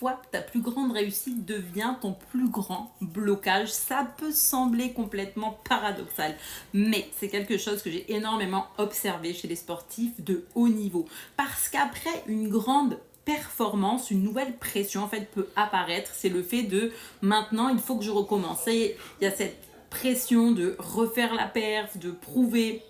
parfois ta plus grande réussite devient ton plus grand blocage. Ça peut sembler complètement paradoxal, mais c'est quelque chose que j'ai énormément observé chez les sportifs de haut niveau. Parce qu'après une grande performance, une nouvelle pression en fait peut apparaître. C'est le fait de maintenant il faut que je recommence. Il y a cette pression de refaire la perf, de prouver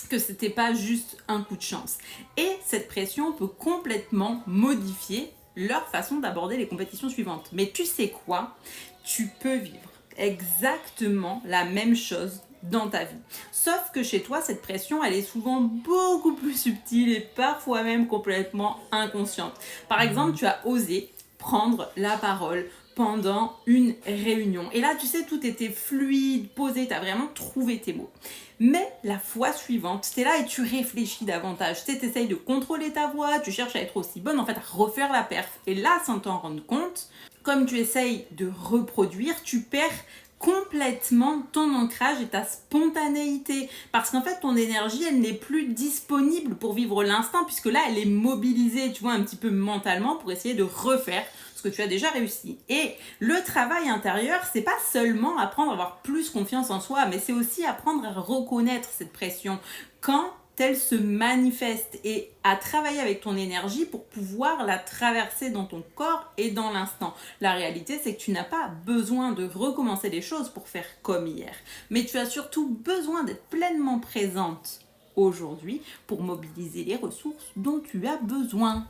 que c'était pas juste un coup de chance. Et cette pression peut complètement modifier leur façon d'aborder les compétitions suivantes. Mais tu sais quoi? Tu peux vivre exactement la même chose dans ta vie. Sauf que chez toi, cette pression, elle est souvent beaucoup plus subtile et parfois même complètement inconsciente. Par exemple, tu as osé prendre la parole pendant une réunion. Et là, tu sais, tout était fluide, posé, tu as vraiment trouvé tes mots. Mais la fois suivante, tu es là et tu réfléchis davantage. Tu essayes de contrôler ta voix, tu cherches à être aussi bonne, en fait, à refaire la perf. Et là, sans t'en rendre compte, comme tu essayes de reproduire, tu perds complètement ton ancrage et ta spontanéité. Parce qu'en fait, ton énergie, elle n'est plus disponible pour vivre l'instant, puisque là, elle est mobilisée, tu vois, un petit peu mentalement pour essayer de refaire ce que tu as déjà réussi. Et le travail intérieur, c'est pas seulement apprendre à avoir plus confiance en soi, mais c'est aussi apprendre à reconnaître cette pression quand elle se manifeste et à travailler avec ton énergie pour pouvoir la traverser dans ton corps et dans l'instant. La réalité, c'est que tu n'as pas besoin de recommencer les choses pour faire comme hier, mais tu as surtout besoin d'être pleinement présente aujourd'hui pour mobiliser les ressources dont tu as besoin.